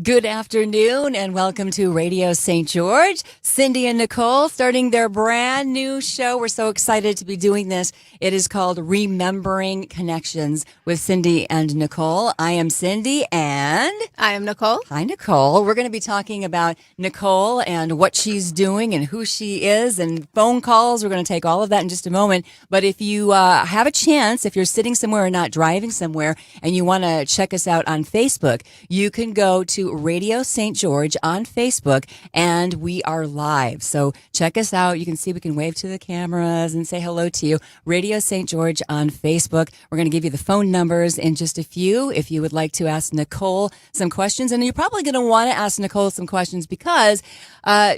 Good afternoon and welcome to Radio St. George. Cindy and Nicole starting their brand new show. We're so excited to be doing this. It is called Remembering Connections with Cindy and Nicole. I am Cindy and I am Nicole. Hi, Nicole. We're going to be talking about Nicole and what she's doing and who she is and phone calls. We're going to take all of that in just a moment. But if you have a chance, if you're sitting somewhere or not driving somewhere and you want to check us out on Facebook, you can go to Radio St. George on Facebook and we are live. So check us out. You can see we can wave to the cameras and say hello to you. Radio St. George on Facebook. We're going to give you the phone numbers in just a few if you would like to ask Nicole some questions. And you're probably going to want to ask Nicole some questions because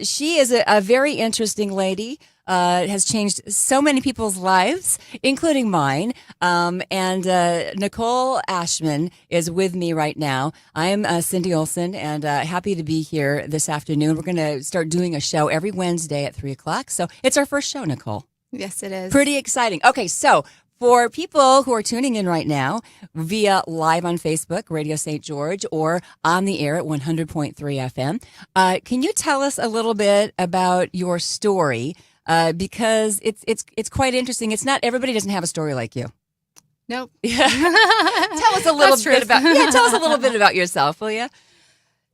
she is a very interesting lady. Has changed so many people's lives, including mine. And Nicole Ashman is with me right now. I am Cindy Olson and happy to be here this afternoon. We're going to start doing a show every Wednesday at 3 o'clock. So it's our first show, Nicole. Yes, it is. Pretty exciting. Okay, so for people who are tuning in right now via live on Facebook, Radio St. George, or on the air at 100.3 FM, can you tell us a little bit about your story? Because it's quite interesting. It's not everybody doesn't have a story like you. Nope. Tell us a little bit about tell us a little bit about yourself, will you?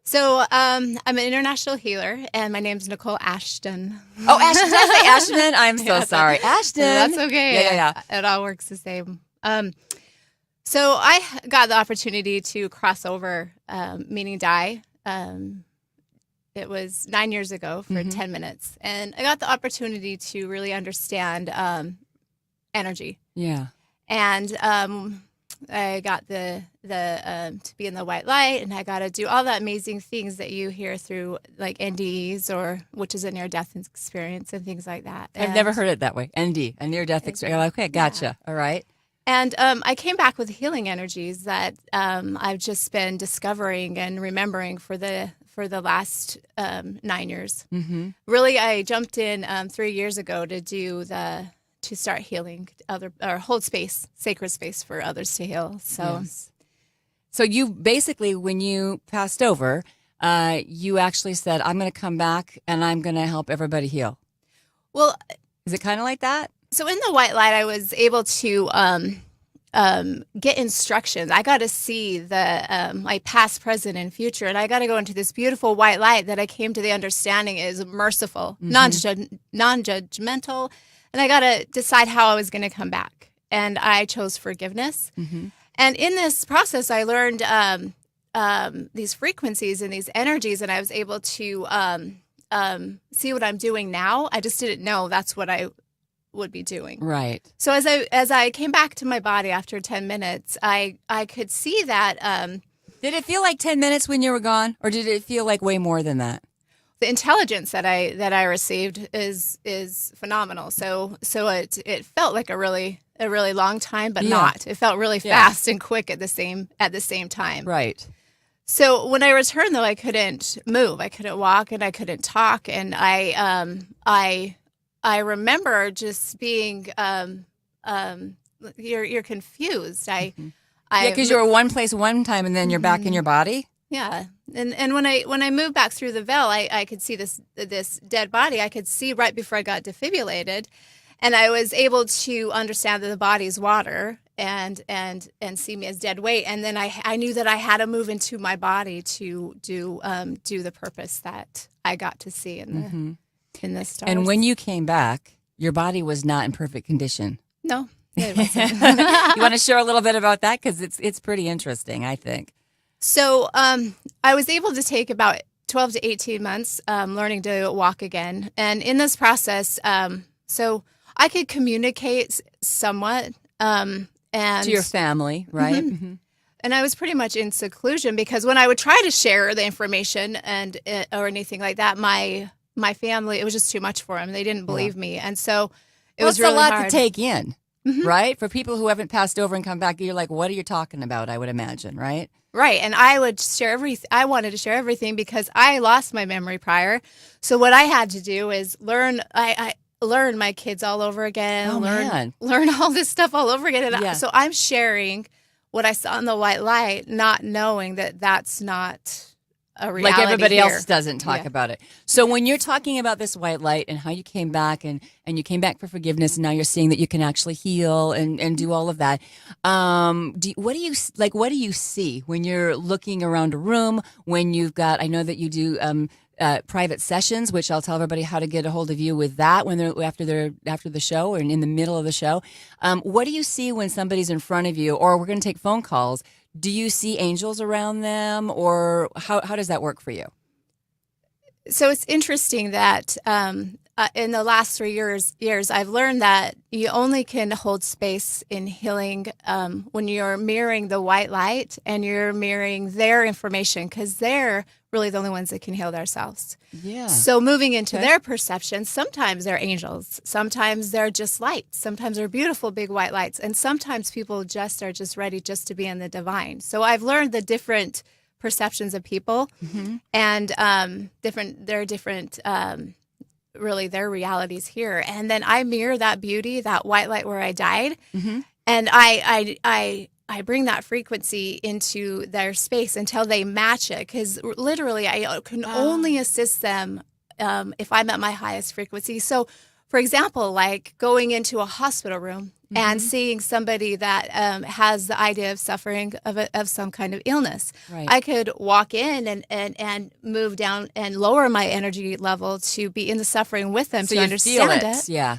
So I'm an international healer, and my name's Nicole Ashton. Oh, Ashton! Did I say Ashton? I'm so sorry, Ashton. That's okay. Yeah. It all works the same. So I got the opportunity to cross over, meaning die. It was 9 years ago for 10 minutes. And I got the opportunity to really understand energy. Yeah. And I got the to be in the white light, and I got to do all the amazing things that you hear through like NDEs, or which is a near-death experience and things like that. I've never heard it that way. ND, a near-death experience. Okay, gotcha. Yeah. All right. And I came back with healing energies that I've just been discovering and remembering for the last 9 years. Mm-hmm. Really, I jumped in 3 years ago to start healing or hold space, sacred space for others to heal. So, yes. So you basically, when you passed over, you actually said, "I'm going to come back and I'm going to help everybody heal." Well, is it kind of like that? So in the white light, I was able to get instructions. I got to see the like past, present, and future, and I got to go into this beautiful white light that I came to the understanding is merciful, non-judgmental, and I got to decide how I was going to come back. And I chose forgiveness. Mm-hmm. And in this process, I learned these frequencies and these energies, and I was able to see what I'm doing now. I just didn't know that's what I would be doing. Right. So as I came back to my body after 10 minutes, I could see that. Did it feel like 10 minutes when you were gone, or did it feel like way more than that? The intelligence that I received is phenomenal. So it felt like a really long time, but not. It felt really fast and quick at the same time. Right. So when I returned, though, I couldn't move. I couldn't walk, and I couldn't talk, and I remember just being, you're confused. Because you were one place one time, and then you're back in your body. Yeah, and when I moved back through the veil, I could see this dead body. I could see right before I got defibrillated, and I was able to understand that the body's water and see me as dead weight. And then I knew that I had to move into my body to do the purpose that I got to see in the stars. And when you came back, your body was not in perfect condition. No, it wasn't. You want to share a little bit about that? Because it's pretty interesting, I think. So I was able to take about 12 to 18 months learning to walk again. And in this process, so I could communicate somewhat. And to your family, right? Mm-hmm. Mm-hmm. And I was pretty much in seclusion because when I would try to share the information or anything like that, my family, it was just too much for them. They didn't believe me. And so it was really hard. It's a lot to take in, right? For people who haven't passed over and come back, you're like, what are you talking about, I would imagine, right? Right. And I would share everything. I wanted to share everything because I lost my memory prior. So what I had to do is learn. I learn my kids all over again. Learn all this stuff all over again. And so I'm sharing what I saw in the white light, not knowing that that's not a reality like everybody here. else doesn't talk about it. So when you're talking about this white light and how you came back and you came back for forgiveness, and now you're seeing that you can actually heal and do all of that. What do you see when you're looking around a room, when you've got, I know that you do private sessions, which I'll tell everybody how to get a hold of you with that when they're after the show or in the middle of the show. What do you see when somebody's in front of you, or we're going to take phone calls? Do you see angels around them, or how does that work for you? So it's interesting that in the last 3 years, I've learned that you only can hold space in healing when you're mirroring the white light and you're mirroring their information, because they're really the only ones that can heal themselves. Yeah. So moving into their perception, sometimes they're angels, sometimes they're just lights, sometimes they're beautiful big white lights, and sometimes people just are just ready just to be in the divine. So I've learned the different perceptions of people, and different really their realities here. And then I mirror that beauty, that white light where I died, and I bring that frequency into their space until they match it, because literally I can only assist them if I'm at my highest frequency. So, for example, like going into a hospital room and seeing somebody that has the idea of suffering of some kind of illness. Right. I could walk in and move down and lower my energy level to be in the suffering with them, So to you understand feel it. Yeah.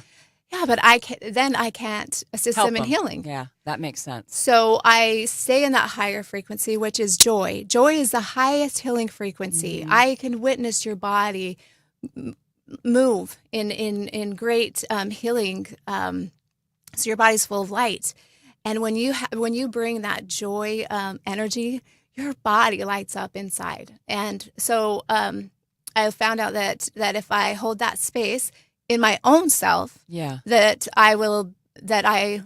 Yeah, but then I can't assist Help them in healing. Yeah, that makes sense. So I stay in that higher frequency, which is joy. Joy is the highest healing frequency. I can witness your body move in great healing. So your body's full of light, and when you bring that joy energy, your body lights up inside. And so I found out that if I hold that space in my own self, that I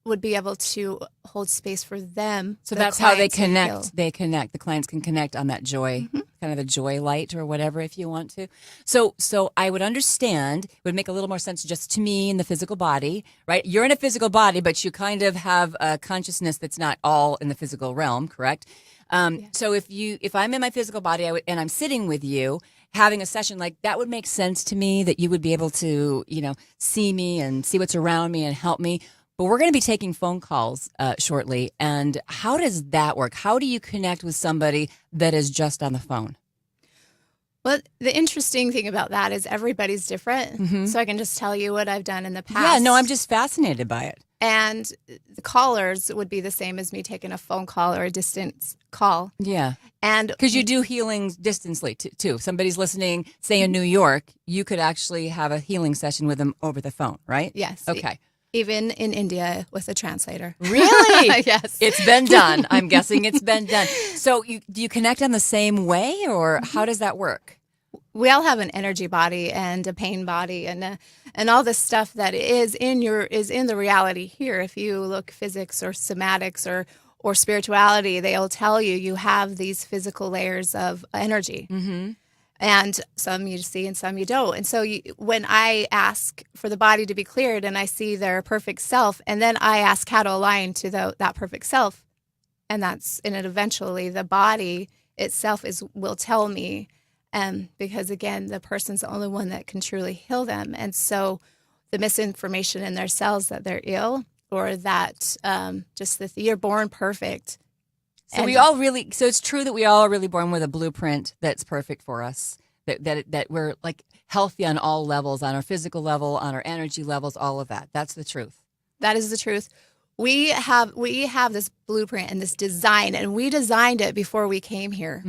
would be able to hold space for them. So that's how they connect. They connect. The clients can connect on that joy, kind of the joy light or whatever, if you want to. So I would understand, it would make a little more sense just to me in the physical body, right? You're in a physical body, but you kind of have a consciousness that's not all in the physical realm, correct? So if I'm in my physical body and I'm sitting with you, having a session like that would make sense to me, that you would be able to, see me and see what's around me and help me. But we're going to be taking phone calls shortly. And how does that work? How do you connect with somebody that is just on the phone? Well, the interesting thing about that is everybody's different. So I can just tell you what I've done in the past. Yeah, no, I'm just fascinated by it. And the callers would be the same as me taking a phone call or a distance call. Yeah. And because you do healings distantly too. If somebody's listening, say in New York, you could actually have a healing session with them over the phone, right? Yes. Okay. Even in India with a translator. Really? Yes. It's been done. I'm guessing it's been done. So do you connect on the same way, or how does that work? We all have an energy body and a pain body and all this stuff that is in the reality here. If you look physics or somatics or spirituality, they'll tell you have these physical layers of energy. And some you see and some you don't. And so when I ask for the body to be cleared and I see their perfect self, and then I ask how to align to that perfect self, and it eventually the body itself will tell me, because again, the person's the only one that can truly heal them. And so the misinformation in their cells that they're ill, or that just that you're born perfect. So so it's true that we all are really born with a blueprint that's perfect for us, that we're like healthy on all levels, on our physical level, on our energy levels, all of that. That's the truth. That is the truth. We have this blueprint and this design, and we designed it before we came here.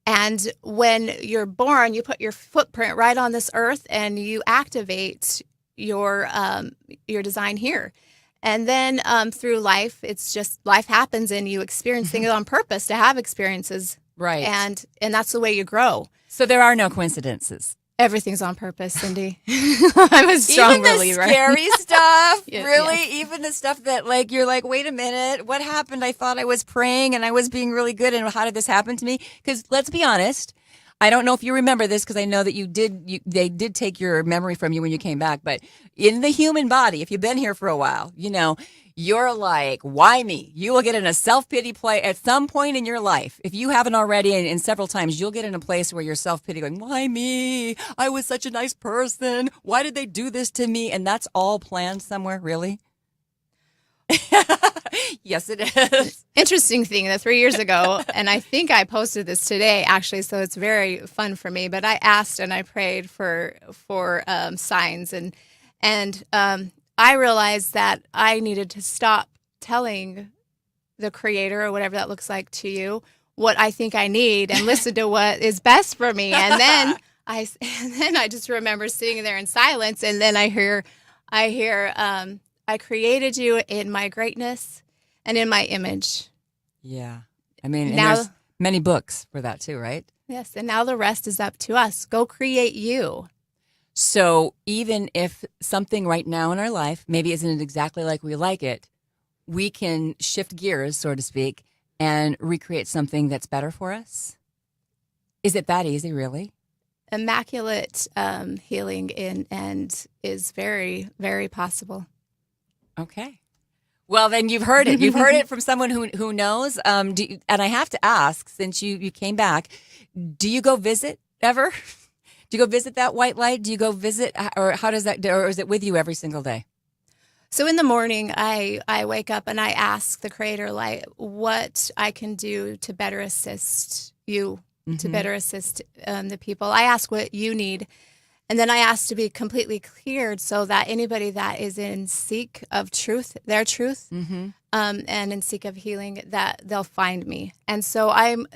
And when you're born, you put your footprint right on this earth, and you activate your design here. And then through life, it's just life happens, and you experience things on purpose to have experiences. Right. And that's the way you grow. So there are no coincidences. Everything's on purpose, Cindy. I'm a strong believer. Even the scary stuff, Yeah, really? yes. Even the stuff that you're like, wait a minute, what happened? I thought I was praying and I was being really good, and how did this happen to me? Because let's be honest, I don't know if you remember this because I know that they did take your memory from you when you came back, but in the human body, if you've been here for a while, you're like, why me? You will get in a self-pity play at some point in your life. If you haven't already, and several times, you'll get in a place where you're self-pity going, why me? I was such a nice person. Why did they do this to me? And that's all planned somewhere, really? Yes, it is. Interesting thing that 3 years ago, and I think I posted this today actually, so it's very fun for me. But I asked and I prayed for signs, and I realized that I needed to stop telling the Creator or whatever that looks like to you what I think I need and listen to what is best for me. And then I just remember sitting there in silence, and then I hear. I created you in my greatness and in my image. Yeah. I mean, and now, there's many books for that too, right? Yes. And now the rest is up to us. Go create you. So even if something right now in our life maybe isn't exactly like we like it, we can shift gears, so to speak, and recreate something that's better for us. Is it that easy, really? Immaculate healing and is very, very possible. Okay. Well, then you've heard it. You've heard it from someone who knows. And I have to ask, since you came back, do you go visit ever? Do you go visit that white light? Do you go visit, or how does that, or is it with you every single day? So in the morning, I wake up and I ask the Creator, like, what I can do to better assist you, to better assist the people. I ask what you need. And then I ask to be completely cleared so that anybody that is in seek of truth, their truth, and in seek of healing, that they'll find me. And so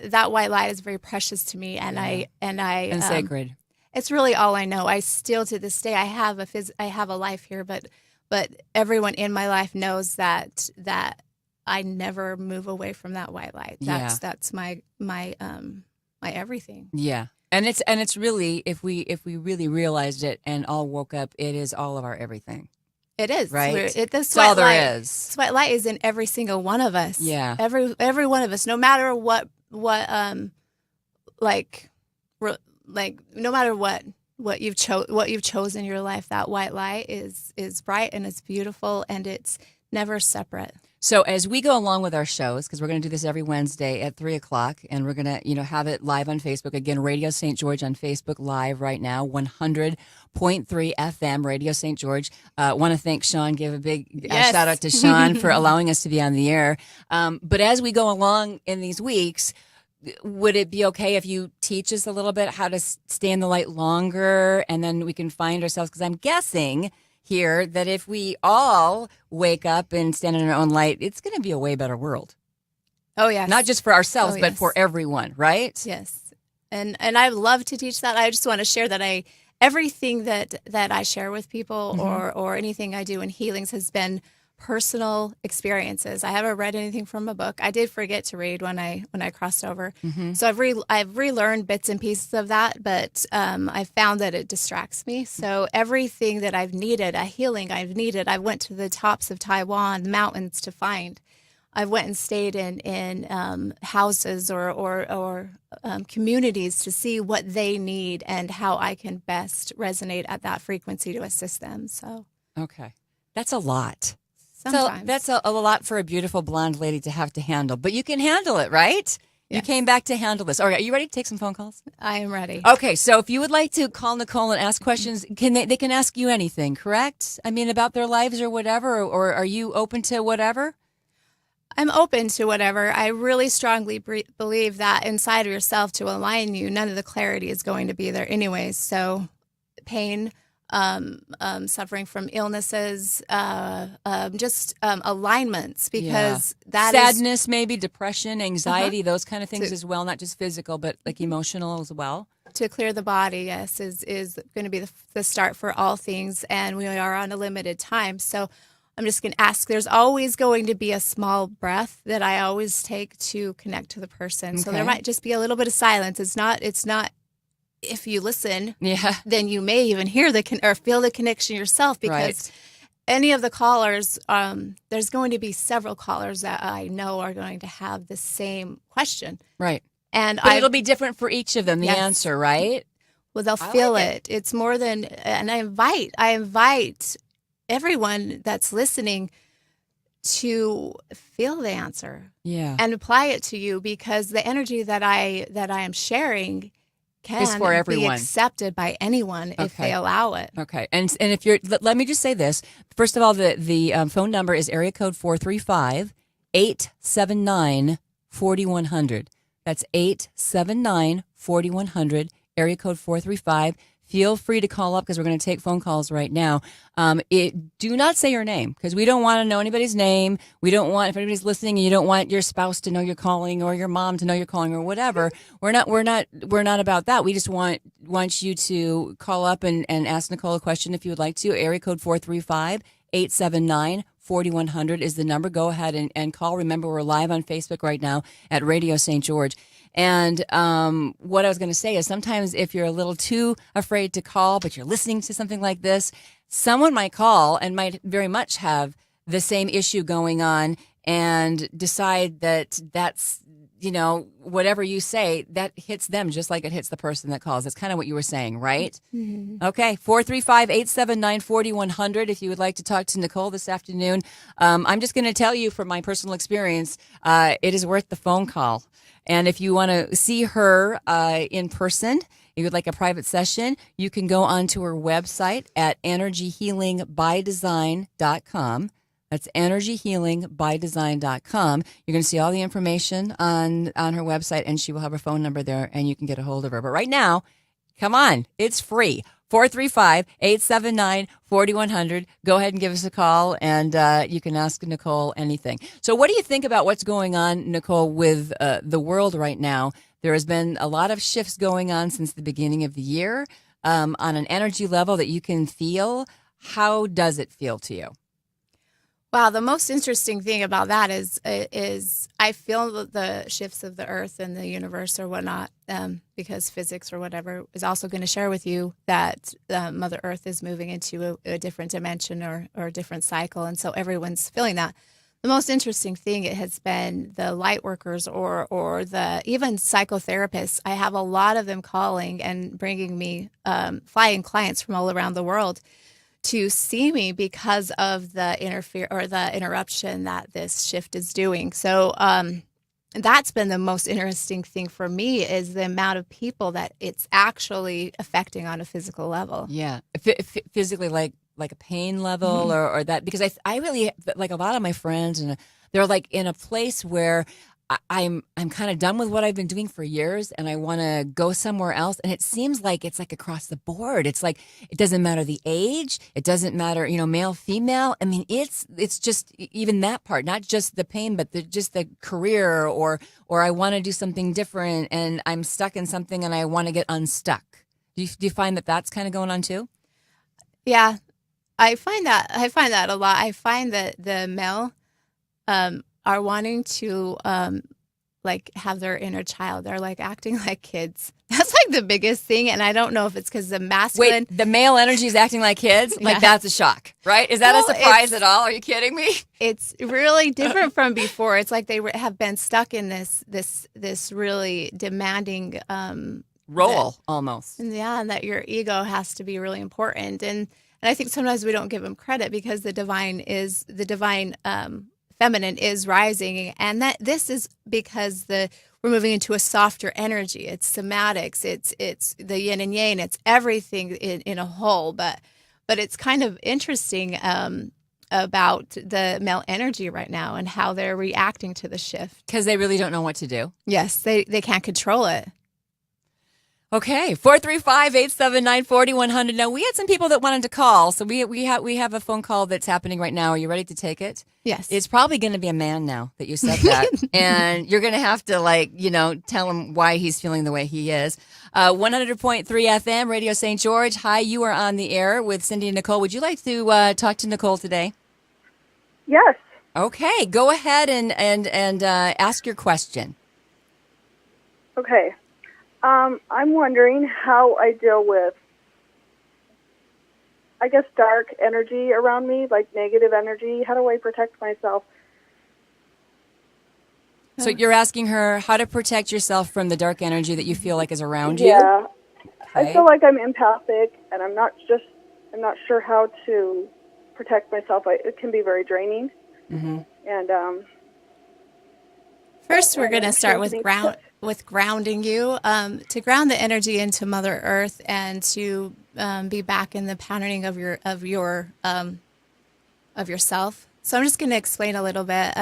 that white light is very precious to me, and and sacred. It's really all I know. I still to this day I have a life here, but everyone in my life knows that I never move away from that white light. That's my everything. Yeah. And it's really, if we really realized it and all woke up, it is all of our everything. It is, right? That's all there is. This white light is in every single one of us. Yeah, every one of us, no matter what no matter what you've chosen in your life, that white light is bright and it's beautiful and it's never separate. So as we go along with our shows, because we're going to do this every Wednesday at 3:00, and we're going to, have it live on Facebook. Again, Radio St. George on Facebook live right now, 100.3 FM, Radio St. George. Want to thank Sean, give a big shout out to Sean for allowing us to be on the air. But as we go along in these weeks, would it be okay if you teach us a little bit how to stay in the light longer, and then we can find ourselves? Because I'm guessing here that if we all wake up and stand in our own light, it's going to be a way better world. Oh, yes. Not just for ourselves, but for everyone, right? Yes. And I love to teach that. I just want to share that everything that I share with people or anything I do in healings has been personal experiences. I haven't read anything from a book. I did forget to read when I crossed over. So I've relearned bits and pieces of that, but I found that it distracts me. So everything that I've needed, a healing I've needed, I went to the tops of Taiwan, the mountains to find. I went and stayed in houses or communities to see what they need and how I can best resonate at that frequency to assist them. So okay, that's a lot. Sometimes. So that's a lot for a beautiful blonde lady to have to handle, but you can handle it, right? Yes. You came back to handle this. All right, are you ready to take some phone calls? I am ready. Okay, so if you would like to call Nicole and ask questions, they can ask you anything, correct? I mean, about their lives or whatever, or are you open to whatever? I'm open to whatever. I really strongly believe that inside of yourself to align you, none of the clarity is going to be there anyways. So pain, suffering from illnesses, just alignments, because that sadness, maybe depression, anxiety, those kind of things as well, not just physical, but like emotional as well. To clear the body, yes, is going to be the start for all things, and we are on a limited time. So I'm just going to ask, there's always going to be a small breath that I always take to connect to the person. Okay. So there might just be a little bit of silence. It's not if you listen, then you may even hear or feel the connection yourself, because any of the callers, there's going to be several callers that I know are going to have the same question. Right. And But it'll be different for each of them, the Yes. answer, right? well, they'll I feel like it. It's more than, and I invite everyone that's listening to feel the answer Yeah. and apply it to you, because the energy that I am sharing It's for can be everyone. accepted by anyone if Okay. they allow it. Okay. And if you're, let me just say this. First of all, the phone number is area code 435-879-4100. That's 879-4100, area code 435. Feel free to call up because we're going to take phone calls right now. Do not say your name because we don't want to know anybody's name. We don't want, if anybody's listening and you don't want your spouse to know you're calling or your mom to know you're calling or whatever. We're not about that. We just want you to call up and ask Nicole a question if you would like to. Area code 435-879-4100 is the number. Go ahead and call. Remember, we're live on Facebook right now at Radio St. George. And what I was going to say is sometimes if you're a little too afraid to call, but you're listening to something like this, someone might call and might very much have the same issue going on and decide that that's, whatever you say, that hits them just like it hits the person that calls. That's kind of what you were saying, right? Mm-hmm. Okay, 435-879-4100 if you would like to talk to Nicole this afternoon. I'm just going to tell you from my personal experience, it is worth the phone call. And if you want to see her in person, if you would like a private session, you can go onto her website at energyhealingbydesign.com. That's energyhealingbydesign.com. You're going to see all the information on her website, and she will have her phone number there, and you can get a hold of her. But right now, come on, it's free. 435-879-4100. Go ahead and give us a call, and you can ask Nicole anything. So what do you think about what's going on, Nicole, with the world right now? There has been a lot of shifts going on since the beginning of the year on an energy level that you can feel. How does it feel to you? Wow, the most interesting thing about that is I feel the shifts of the earth and the universe or whatnot, because physics or whatever is also going to share with you that Mother Earth is moving into a different dimension or a different cycle, and so everyone's feeling that. The most interesting thing it has been the light workers or the even psychotherapists. I have a lot of them calling and bringing me flying clients from all around the world to see me because of the interruption that this shift is doing. So that's been the most interesting thing for me is the amount of people that it's actually affecting on a physical level. Yeah, physically, like a pain level or that, because I really, like a lot of my friends, and they're like in a place where I'm kind of done with what I've been doing for years and I want to go somewhere else. And it seems like it's like across the board. It's like, it doesn't matter the age. It doesn't matter, male, female. I mean, it's just even that part, not just the pain, but just the career or I want to do something different and I'm stuck in something and I want to get unstuck. Do you find that that's kind of going on too? Yeah, I find that a lot. I find that the male, are wanting to like have their inner child. They're like acting like kids. That's like the biggest thing, and I don't know if it's because the masculine. Wait, the male energy is acting like kids? Like that's a shock, right? Is that a surprise at all? Are you kidding me? It's really different from before. It's like they have been stuck in this really demanding role almost. Yeah, and that your ego has to be really important, and I think sometimes we don't give them credit because the divine feminine is rising, and that this is because we're moving into a softer energy. It's somatics, it's the yin and yang, it's everything in a whole. But it's kind of interesting about the male energy right now and how they're reacting to the shift because they really don't know what to do. Yes, they can't control it. Okay, 435-879-4100. Now, we had some people that wanted to call, so we have a phone call that's happening right now. Are you ready to take it? Yes. It's probably going to be a man now that you said that, and you're going to have to, tell him why he's feeling the way he is. 100.3 FM, Radio St. George. Hi, you are on the air with Cindy and Nicole. Would you like to talk to Nicole today? Yes. Okay, go ahead and ask your question. Okay. I'm wondering how I deal with, I guess, dark energy around me, like negative energy. How do I protect myself? So you're asking her how to protect yourself from the dark energy that you feel like is around you? Yeah. I Okay. feel like I'm empathic, and I'm not sure how to protect myself. It can be very draining. Mm-hmm. And First, we're going to start with strengthening tips. grounding you, to ground the energy into Mother Earth and to be back in the patterning of yourself. So I'm just going to explain a little bit.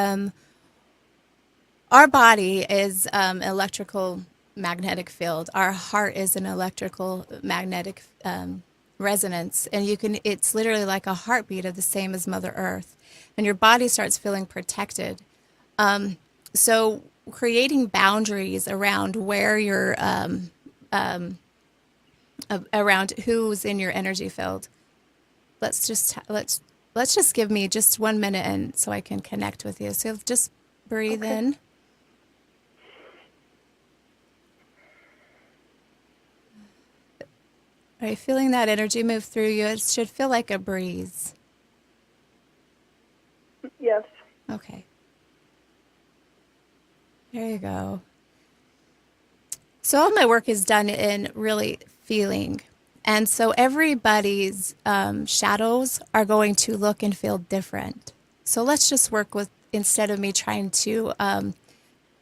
Our body is electrical magnetic field. Our heart is an electrical magnetic resonance, and it's literally like a heartbeat of the same as Mother Earth, and your body starts feeling protected. So creating boundaries around where you're around who's in your energy field. Let's just give me just 1 minute, and so I can connect with you. So just breathe in. Are you feeling that energy move through you? It should feel like a breeze. Yes. Okay. There you go. So all my work is done in really feeling. And so everybody's shadows are going to look and feel different. So let's just work with, instead of me trying to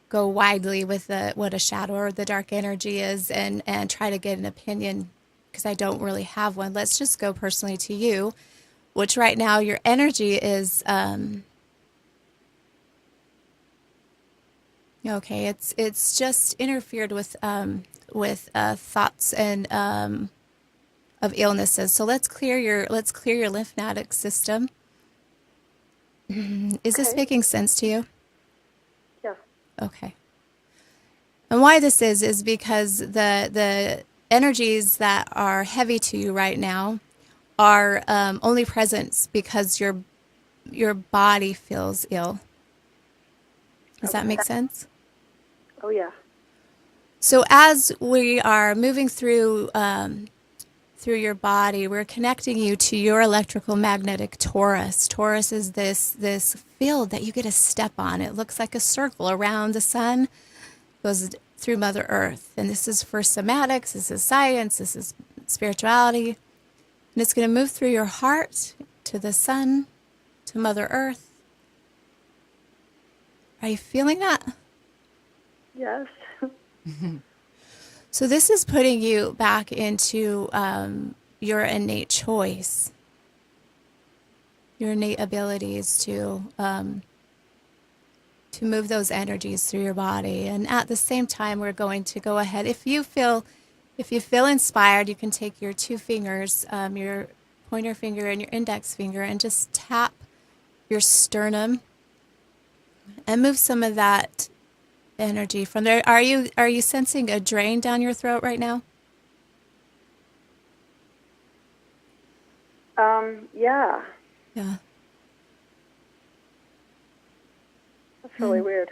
go widely with what a shadow or the dark energy is and try to get an opinion, because I don't really have one. Let's just go personally to you, which right now your energy is... Okay, it's just interfered with thoughts and of illnesses. So let's clear your lymphatic system. Is this Okay. making sense to you? Yeah. Okay. And why this is because the energies that are heavy to you right now are only present because your body feels ill. Does that make sense? Oh, yeah. So as we are moving through your body, we're connecting you to your electrical magnetic torus. Torus is this field that you get to step on. It looks like a circle around the sun, goes through Mother Earth. And this is for somatics, this is science, this is spirituality. And it's going to move through your heart to the sun, to Mother Earth. Are you feeling that? Yes. So this is putting you back into your innate choice, your innate abilities to move those energies through your body. And at the same time, we're going to go ahead. If you feel inspired, you can take your two fingers, your pointer finger and your index finger, and just tap your sternum and move some of that energy from there. Are you sensing a drain down your throat right now? Yeah. Yeah. That's really weird.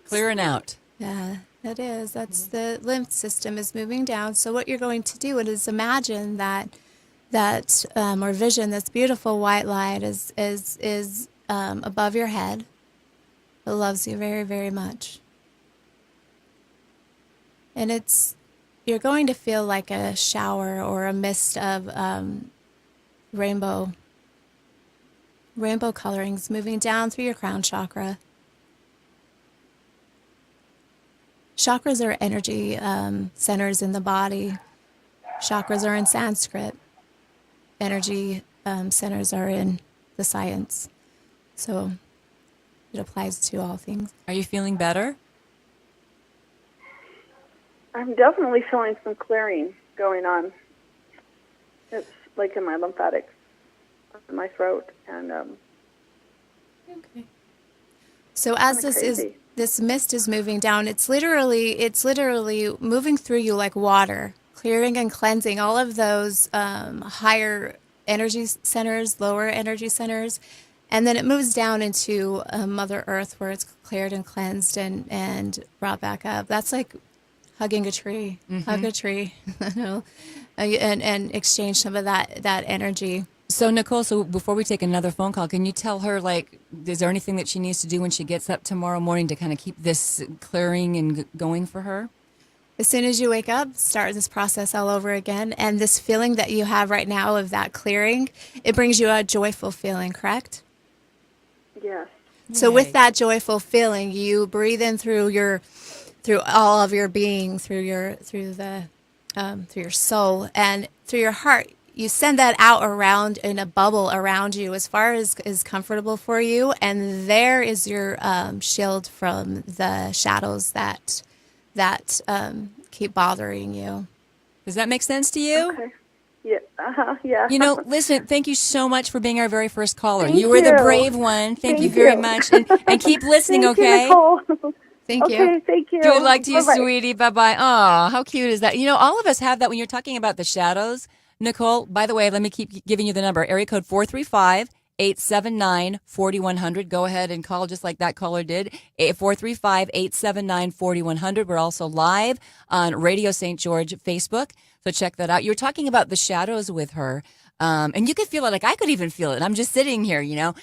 Clearing out. Yeah, it is. That's the lymph system is moving down. So what you're going to do is imagine that or vision this beautiful white light is above your head. It loves you very, very much. And you're going to feel like a shower or a mist of rainbow colorings moving down through your crown chakra. Chakras are energy centers in the body. Chakras are in Sanskrit. Energy centers are in the science. So it applies to all things. Are you feeling better? I'm definitely feeling some clearing going on. It's like in my lymphatics, in my throat, and Okay. So as this mist is moving down, it's literally moving through you like water, clearing and cleansing all of those higher energy centers, lower energy centers, and then it moves down into Mother Earth where it's cleared and cleansed and brought back up. That's like hugging a tree, hug a tree, and exchange some of that energy. So Nicole, so before we take another phone call, can you tell her, like, is there anything that she needs to do when she gets up tomorrow morning to kind of keep this clearing and going for her? As soon as you wake up, start this process all over again. And this feeling that you have right now of that clearing, it brings you a joyful feeling, correct? Yes. So with that joyful feeling, you breathe in through all of your being, through your soul and through your heart. You send that out around in a bubble around you as far as is comfortable for you. And there is your shield from the shadows that keep bothering you. Does that make sense to you? Okay. Yeah. Yeah. You know, listen, thank you so much for being our very first caller. Thank You were the you. brave one. Thank you Thank very you. much. And keep listening, Thank okay? you, Nicole. Thank you. Okay, thank you. Good luck to you, Bye-bye. sweetie. Bye-bye. Oh, how cute is that? You know, all of us have that when you're talking about the shadows. Nicole, by the way, let me keep giving you the number. Area code 435-879-4100. Go ahead and call just like that caller did. 435-879-4100. We're also live on Radio St. George Facebook. So check that out. You're talking about the shadows with her. And you could feel it. Like I could even feel it. And I'm just sitting here, you know.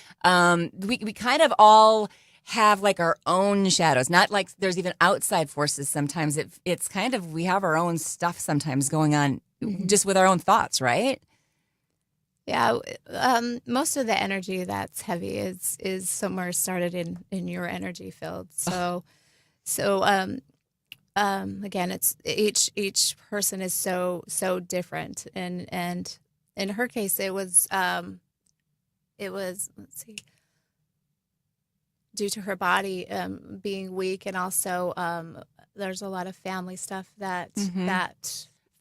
We kind of all have like our own shadows, not like there's even outside forces. Sometimes it's kind of, we have our own stuff sometimes going on just with our own thoughts, right? Yeah, most of the energy that's heavy is somewhere started in your energy field. So again, it's each person is so different, and in her case, it was let's see, due to her body being weak, and also there's a lot of family stuff that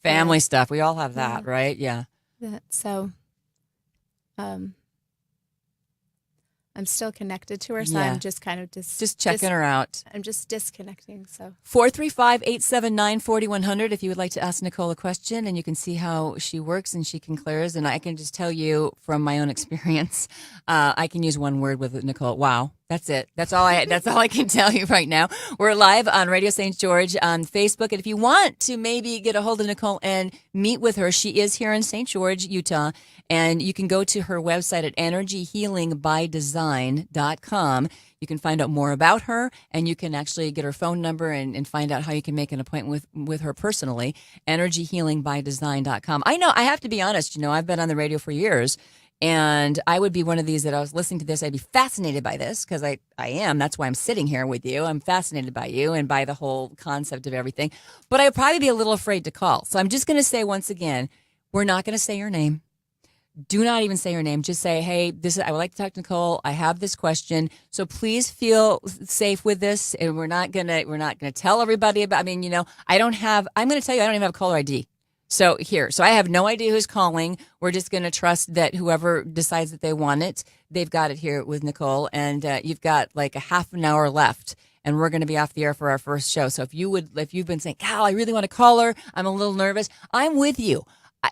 Family stuff. We all have that, right? Yeah. so I'm still connected to her, so Yeah. I'm just kind of Just checking her out. I'm just disconnecting. So 435-879-4100 if you would like to ask Nicole a question, and you can see how she works and she can clears. And I can just tell you from my own experience, I can use one word with Nicole. Wow. That's it. That's all I can tell you right now. We're live on Radio St. George on Facebook. And if you want to maybe get a hold of Nicole and meet with her, she is here in St. George, Utah. And you can go to her website at energyhealingbydesign.com. You can find out more about her, and you can actually get her phone number and find out how you can make an appointment with her personally. Energyhealingbydesign.com. I know, I have to be honest, you know, I've been on the radio for years. And I would be one of these that I was listening to this. I'd be fascinated by this because I am. That's why I'm sitting here with you. I'm fascinated by you and by the whole concept of everything. But I would probably be a little afraid to call. So I'm just going to say once again, we're not going to say your name. Do not even say your name. Just say, hey, I would like to talk to Nicole. I have this question. So please feel safe with this. And we're not going to tell everybody about, I'm going to tell you, I don't even have caller ID. So I have no idea who's calling. We're just going to trust that whoever decides that they want it, they've got it here with Nicole. And you've got like a half an hour left, and we're going to be off the air for our first show. So if you've been saying, Cal, I really want to call her, I'm a little nervous, I'm with you.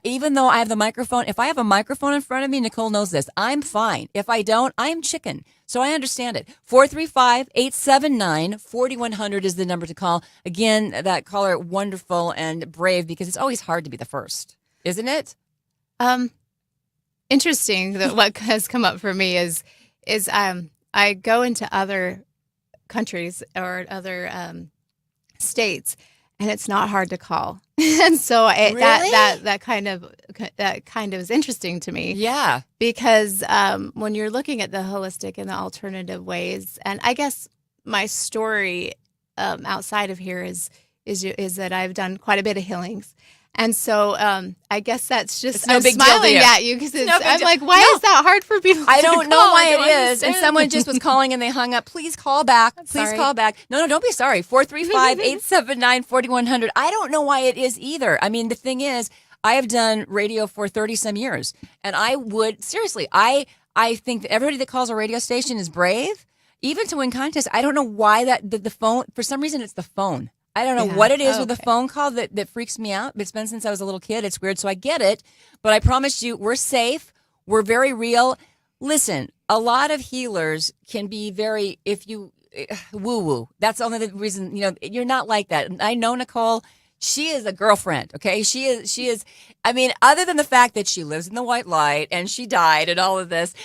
Even though I have the microphone, if I have a microphone in front of me, Nicole knows this, I'm fine. If I don't, I'm chicken. So I understand it. 435-879-4100 is the number to call. Again, that caller, wonderful and brave, because it's always hard to be the first, isn't it? Interesting that what has come up for me is I go into other countries or other states, and it's not hard to call. And so that kind of is interesting to me. Yeah. Because when you're looking at the holistic and the alternative ways, and I guess my story outside of here is that I've done quite a bit of healings. And so I guess that's just, no I'm big deal smiling to you. at you because No big I'm deal. like, why is that hard for people I to don't know call? why I don't it is. And understand. someone just was calling and they hung up. Please call back. Please Sorry. call back. No, don't be sorry. 435-879-4100. I don't know why it is either. I mean, the thing is, I have done radio for 30 some years, and I would seriously, I think that everybody that calls a radio station is brave, even to win contests. I don't know why the phone, for some reason it's the phone. I don't know what it is with the phone call that freaks me out. It's been since I was a little kid. It's weird. So I get it. But I promise you, we're safe. We're very real. Listen, a lot of healers can be very, if you woo-woo. That's only the reason, you're not like that. I know, Nicole, She is a girlfriend, okay? She is, I mean, other than the fact that she lives in the white light and she died and all of this,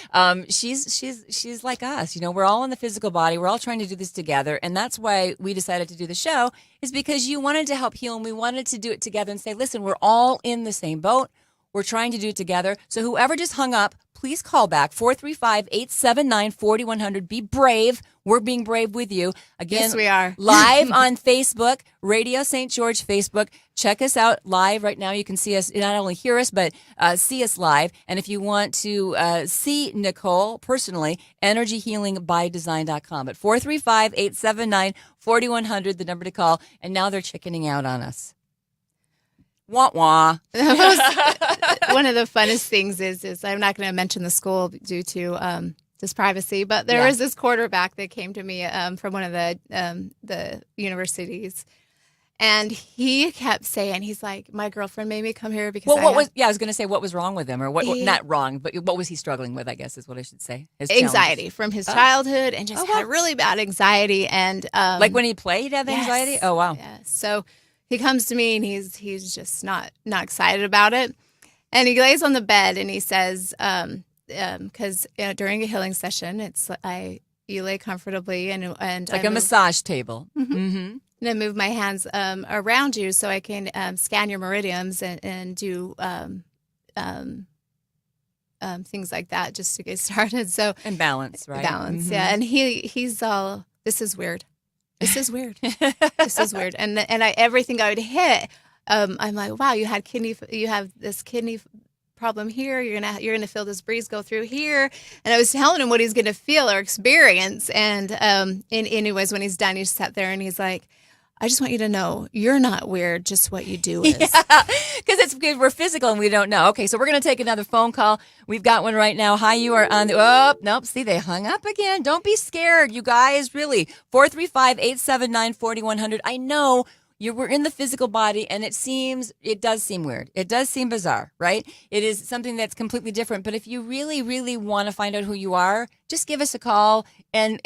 she's like us. You know, we're all in the physical body. We're all trying to do this together. And that's why we decided to do the show, is because you wanted to help heal and we wanted to do it together and say, listen, we're all in the same boat. We're trying to do it together. So whoever just hung up, please call back 435-879-4100. Be brave. We're being brave with you. Again, Yes, we are. Live on Facebook, Radio St. George Facebook. Check us out live right now. You can see us, not only hear us, but see us live. And if you want to see Nicole personally, energyhealingbydesign.com at 435-879-4100, the number to call. And now they're chickening out on us. Wah wah. One of the funnest things is I'm not going to mention the school due to just privacy, but there was this quarterback that came to me from one of the universities, and he kept saying, he's like, my girlfriend made me come here because I was going to say, what was wrong with him, or what not wrong, but what was he struggling with, I guess is what I should say. His anxiety from his childhood, and just had really bad anxiety, and like when he played, he'd have anxiety. Yes, oh wow. Yeah. So he comes to me and he's just not excited about it. And he lays on the bed and he says, because during a healing session, you lay comfortably and it's like a massage table. Mm-hmm. Mm-hmm. And I move my hands around you so I can scan your meridians and do things like that just to get started. So and balance, right? Balance, mm-hmm. Yeah. And he's all, this is weird. This is weird. This is weird. And everything I would hit, I'm like, wow, you have this kidney problem here. You're gonna feel this breeze go through here. And I was telling him what he's gonna feel or experience. And anyways, when he's done, he sat there and he's like, I just want you to know you're not weird, just what you do is. Yeah, because we're physical and we don't know. Okay, so we're going to take another phone call. We've got one right now. Hi, you are on the... Oh, nope, see, they hung up again. Don't be scared, you guys, really. 435-879-4100. I know we're in the physical body, and it does seem weird. It does seem bizarre, right? It is something that's completely different. But if you really, really want to find out who you are, just give us a call and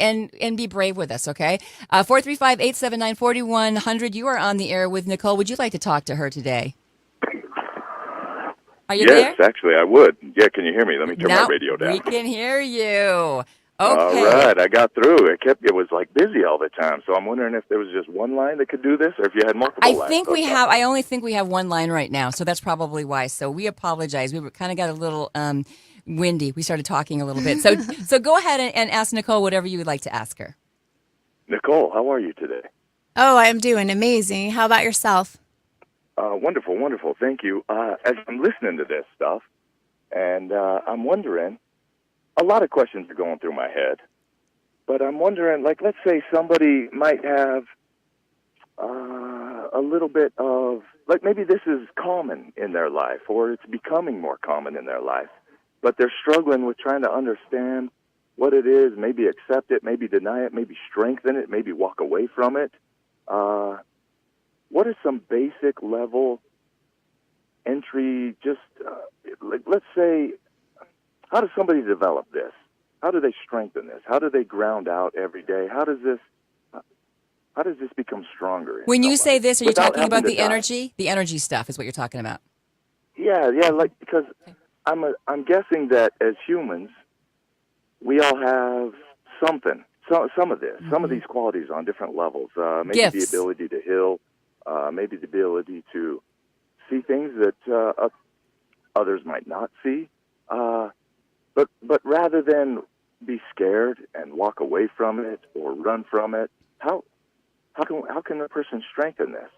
be brave with us, okay? 435-879-4100. You are on the air with Nicole. Would you like to talk to her today? Are you there? Yes, actually, I would. Yeah, can you hear me? Let me turn my radio down. We can hear you. Okay. All right, I got through. It was like busy all the time, so I'm wondering if there was just one line that could do this, or if you had multiple lines. I only think we have one line right now, so that's probably why. So we apologize. We kind of got a little windy. We started talking a little bit. So go ahead and ask Nicole whatever you would like to ask her. Nicole, how are you today? Oh, I'm doing amazing. How about yourself? Wonderful, wonderful. Thank you. As I'm listening to this stuff, and I'm wondering, a lot of questions are going through my head, but I'm wondering, like, let's say somebody might have a little bit of, like, maybe this is common in their life, or it's becoming more common in their life, but they're struggling with trying to understand what it is, maybe accept it, maybe deny it, maybe strengthen it, maybe walk away from it. What are some basic level entry, just, like, let's say, how does somebody develop this? How do they strengthen this? How do they ground out every day? How does this become stronger? When you say this, are you talking about the energy? The energy stuff is what you're talking about. Yeah, like, because I'm guessing that as humans, we all have something, some of this, some of these qualities on different levels. Maybe Gifts. The ability to heal, maybe the ability to see things that others might not see. But rather than be scared and walk away from it or run from it, how can a person strengthen this?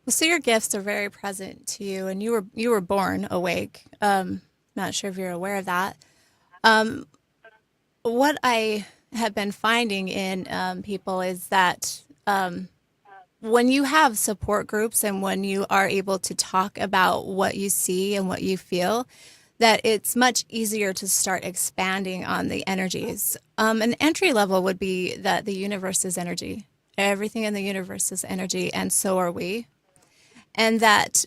Well, so your gifts are very present to you, and you were born awake. Not sure if you're aware of that. What I have been finding in people is that when you have support groups and when you are able to talk about what you see and what you feel, that it's much easier to start expanding on the energies. An entry level would be that the universe is energy. Everything in the universe is energy, and so are we. And that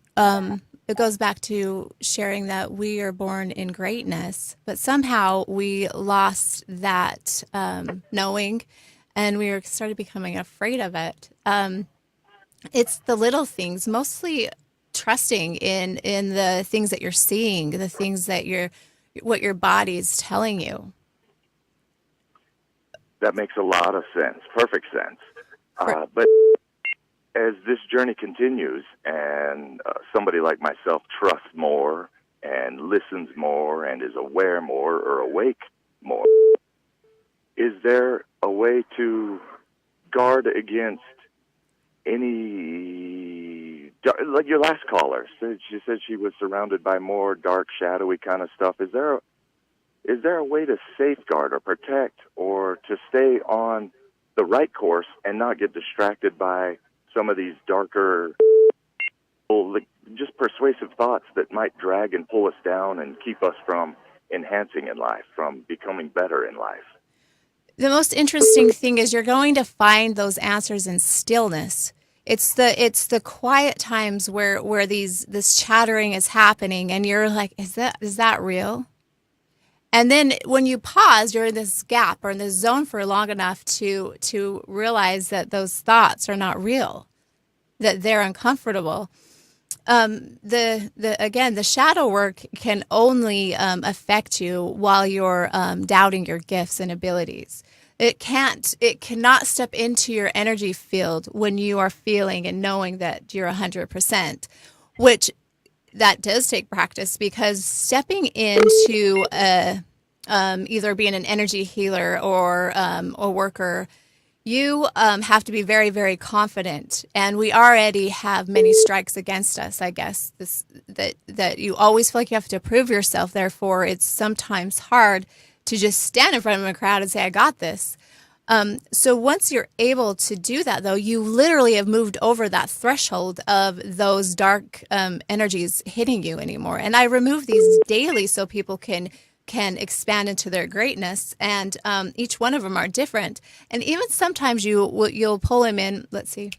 it goes back to sharing that we are born in greatness, but somehow we lost that knowing, and we started becoming afraid of it. It's the little things, mostly trusting in the things that you're seeing, the things that what your body's telling you. That makes a lot of sense, perfect sense. For, But as this journey continues and somebody like myself trusts more and listens more and is aware more or awake more, is there a way to guard against any, like your last caller said, she said she was surrounded by more dark, shadowy kind of stuff. Is there a way to safeguard or protect or to stay on the right course and not get distracted by some of these darker, just persuasive thoughts that might drag and pull us down and keep us from enhancing in life, from becoming better in life? the most interesting thing is you're going to find those answers in stillness. It's the quiet times where this chattering is happening, and you're like, is that real? And then when you pause, you're in this gap or in this zone for long enough to realize that those thoughts are not real, that they're uncomfortable. The shadow work can only affect you while you're doubting your gifts and abilities. It cannot step into your energy field when you are feeling and knowing that you're 100%, which that does take practice, because stepping into either being an energy healer or a worker, you have to be very, very confident, and we already have many strikes against us. I guess that you always feel like you have to prove yourself. Therefore, it's sometimes hard to just stand in front of a crowd and say, "I got this." So once you're able to do that, though, you literally have moved over that threshold of those dark energies hitting you anymore. And I remove these daily so people can expand into their greatness, and each one of them are different. And even sometimes you'll pull them in. Let's see,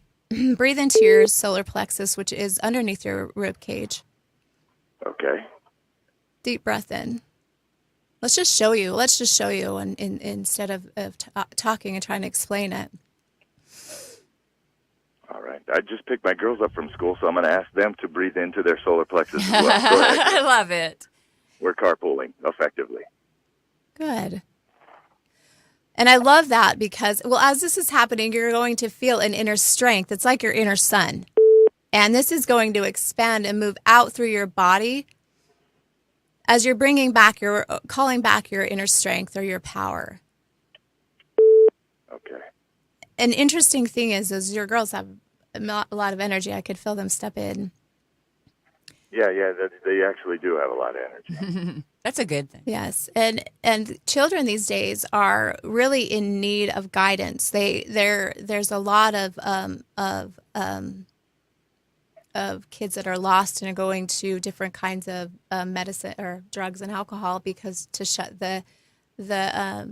breathe into your solar plexus, which is underneath your rib cage. Okay. Deep breath in. Let's just show you, and instead of talking and trying to explain it. All right. I just picked my girls up from school, so I'm going to ask them to breathe into their solar plexus as well. Go ahead. I love it. We're carpooling effectively. Good. And I love that because, well, as this is happening, you're going to feel an inner strength. It's like your inner sun. And this is going to expand and move out through your body as you're calling back your inner strength or your power. Okay. An interesting thing is your girls have a lot of energy. I could feel them step in. Yeah, they actually do have a lot of energy. That's a good thing. Yes, and children these days are really in need of guidance. There's a lot of kids that are lost and are going to different kinds of medicine or drugs and alcohol because to shut the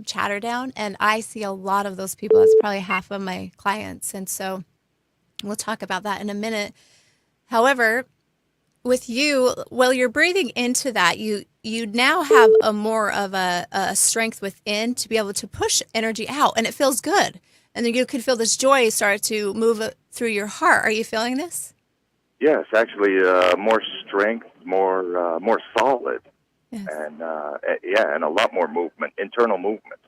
chatter down. And I see a lot of those people. That's probably half of my clients, and so we'll talk about that in a minute. However, with you, while you're breathing into that, you now have a more of a strength within to be able to push energy out, and it feels good. And then you can feel this joy start to move through your heart. Are you feeling this? Yes, actually, more strength, more solid, Yes. and and a lot more movement, internal movement,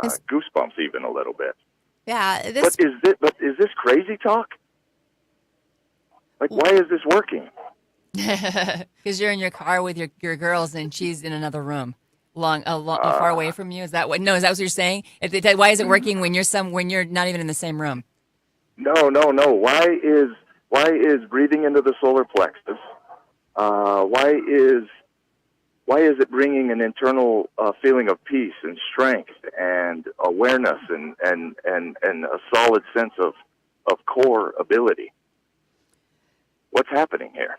goosebumps even a little bit. Yeah. But is this crazy talk? Like, why is this working? Because you're in your car with your girls and she's in another room, far away from you. Is that what? No, is that what you're saying? Why is it working when you're not even in the same room? No. Why is breathing into the solar plexus? Why is it bringing an internal feeling of peace and strength and awareness and a solid sense of core ability? What's happening here?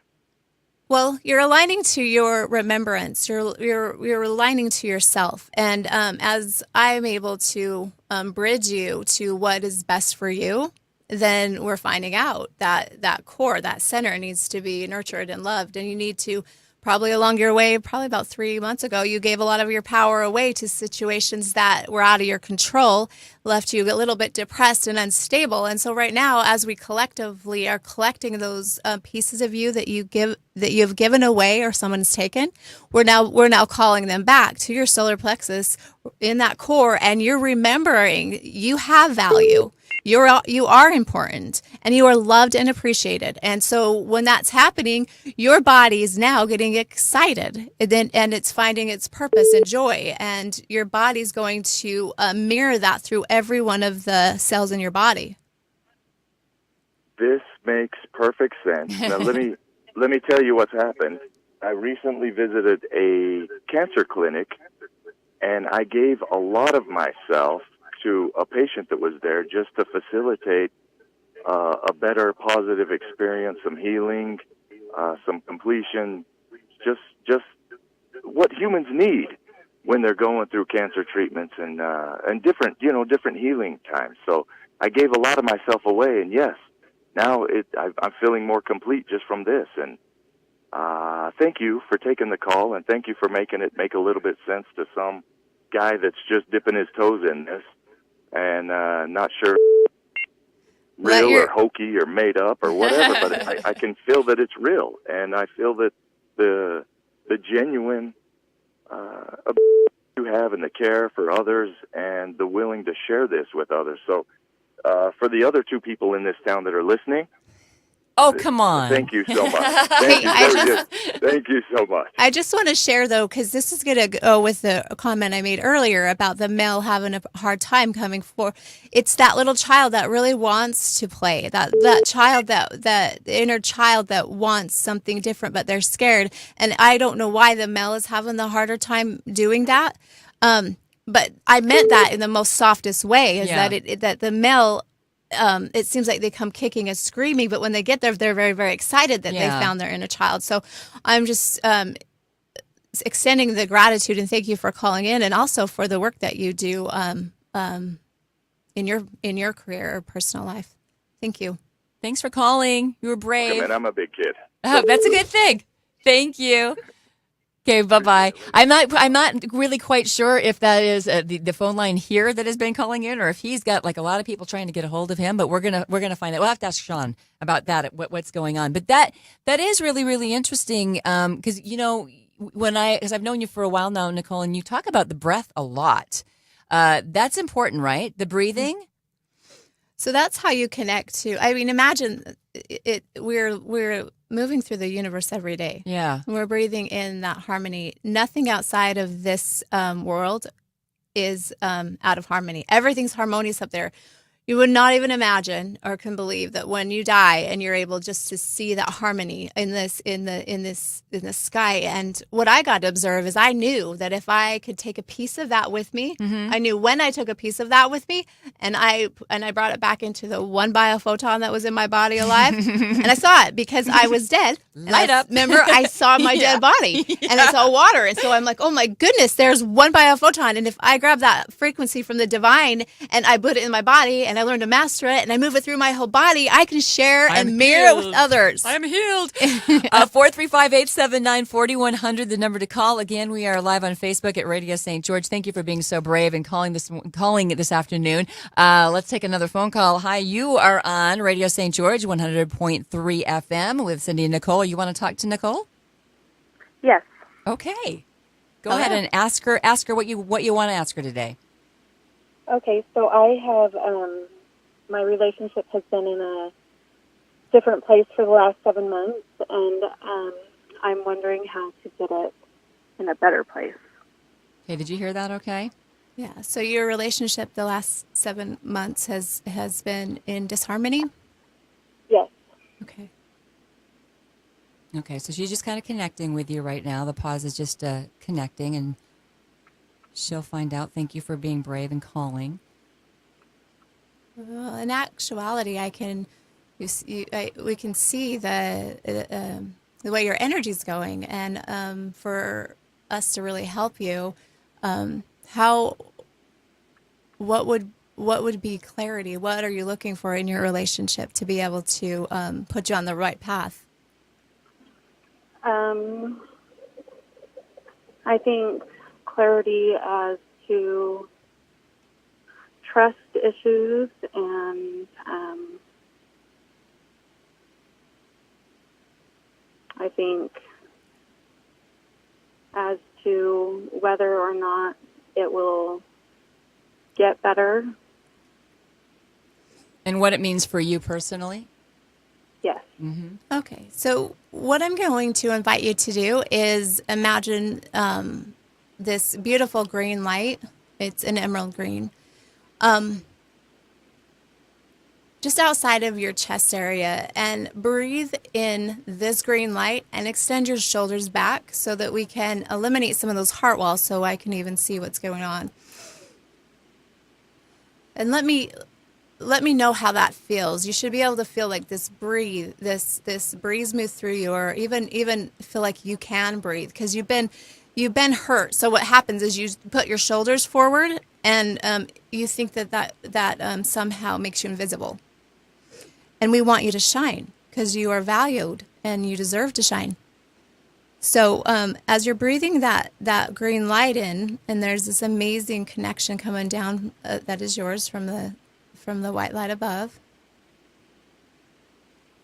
Well, you're aligning to your remembrance. You're aligning to yourself, and as I'm able to bridge you to what is best for you, then we're finding out that core, that center, needs to be nurtured and loved, and you need to probably along your way, probably about 3 months ago, you gave a lot of your power away to situations that were out of your control, left you a little bit depressed and unstable. And so right now, as we collectively are collecting those pieces of you that you've given away or someone's taken, we're now calling them back to your solar plexus in that core, and you're remembering you have value. You are important, and you are loved and appreciated. And so when that's happening, your body is now getting excited, and it's finding its purpose and joy. And your body's going to mirror that through every one of the cells in your body. This makes perfect sense. Now let me tell you what's happened. I recently visited a cancer clinic, and I gave a lot of myself to a patient that was there just to facilitate a better positive experience, some healing, some completion, just what humans need when they're going through cancer treatments and different healing times. So I gave a lot of myself away, and yes, now I'm feeling more complete just from this. And thank you for taking the call, and thank you for making it make a little bit sense to some guy that's just dipping his toes in this and not sure real or hokey or made up or whatever, but I can feel that it's real, and I feel that the genuine you have and the care for others and the willing to share this with others. So for the other two people in this town that are listening, oh, come on. Thank you so much. Thank you so much. I just want to share, though, because this is going to go with the comment I made earlier about the male having a hard time coming forward. It's that little child that really wants to play, that child, that inner child that wants something different, but they're scared. And I don't know why the male is having the harder time doing that. But I meant that in the most softest way, is that the male, it seems like they come kicking and screaming, but when they get there, they're very, very excited that they found their inner child. So I'm just extending the gratitude and thank you for calling in, and also for the work that you do in your career or personal life. Thank you. Thanks for calling. You were brave. And I'm a big kid. Oh, that's a good thing. Thank you. Okay, bye-bye. I'm not really quite sure if that is the phone line here that has been calling in, or if he's got like a lot of people trying to get a hold of him. But we're gonna find out. We'll have to ask Sean about that. What's going on? But that is really, really interesting. Because as I've known you for a while now, Nicole, and you talk about the breath a lot. That's important, right? The breathing. So that's how you connect to. I mean, imagine it. We're moving through the universe every day. Yeah. We're breathing in that harmony. Nothing outside of this world is out of harmony. Everything's harmonious up there. You would not even imagine or can believe that when you die and you're able just to see that harmony in the sky. And what I got to observe is I knew that if I could take a piece of that with me, I knew when I took a piece of that with me, and I brought it back into the one biophoton that was in my body alive, and I saw it because I was dead. Light up. Remember, I saw my dead body, and I saw water, and so I'm like, oh my goodness, there's one biophoton, and if I grab that frequency from the divine and I put it in my body, and I learn to master it, and I move it through my whole body, I can share and mirror it with others. I'm healed. 435-879-4100, the number to call. Again, we are live on Facebook at Radio St. George. Thank you for being so brave and calling this afternoon. Let's take another phone call. Hi, you are on Radio St. George, 100.3 FM with Cindy and Nicole. You want to talk to Nicole? Yes. Okay. Go ahead and ask her what you want to ask her today. Okay, so I have, my relationship has been in a different place for the last 7 months, and I'm wondering how to get it in a better place. Okay, did you hear that okay? Yeah, so your relationship the last 7 months has been in disharmony? Yes. Okay. Okay, so she's just kind of connecting with you right now. The pause is just connecting, and she'll find out. Thank you for being brave and calling. Well, in actuality, we can see the way your energy's going, and for us to really help you, what would be clarity? What are you looking for in your relationship to be able to put you on the right path? I think clarity as to trust issues and I think as to whether or not it will get better. And what it means for you personally? Yes. Okay, so what I'm going to invite you to do is imagine this beautiful green light. It's an emerald green. Just outside of your chest area, and breathe in this green light and extend your shoulders back so that we can eliminate some of those heart walls so I can even see what's going on. And let me know how that feels. You should be able to feel like this breeze move through you, or even feel like you can breathe because you've been hurt. So what happens is you put your shoulders forward, and you think that somehow makes you invisible. And we want you to shine because you are valued and you deserve to shine. So as you're breathing that green light in, and there's this amazing connection coming down that is yours from the white light above.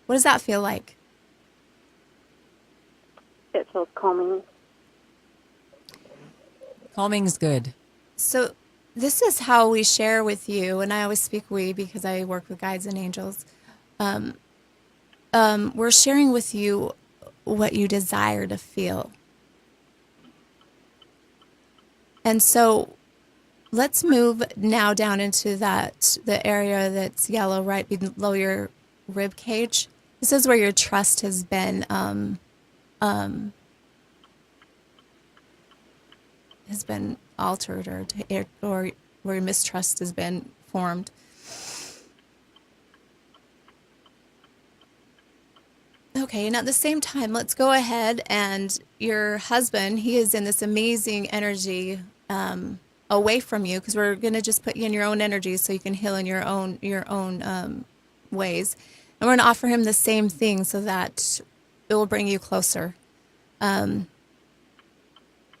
What does that feel like? It feels calming. Calming's good. So this is how we share with you, and I always speak we because I work with guides and angels. We're sharing with you what you desire to feel. And so let's move now down into the area that's yellow right below your rib cage. This is where your trust has been altered, or where mistrust has been formed. Okay, and at the same time, let's go ahead, and your husband, he is in this amazing energy away from you, because we're going to just put you in your own energy so you can heal in your own ways. And we're going to offer him the same thing so that it will bring you closer and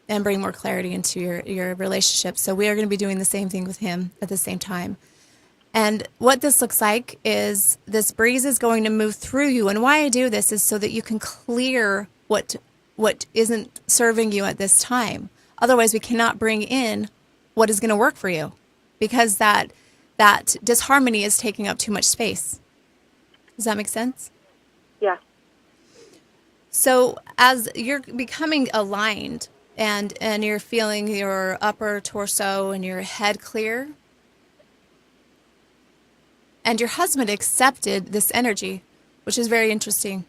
bring more clarity into your relationship. So we are going to be doing the same thing with him at the same time. And what this looks like is this breeze is going to move through you. And why I do this is so that you can clear what isn't serving you at this time. Otherwise, we cannot bring in what is going to work for you, because that disharmony is taking up too much space. Does that make sense? Yeah. So as you're becoming aligned and you're feeling your upper torso and your head clear, and your husband accepted this energy, which is very interesting.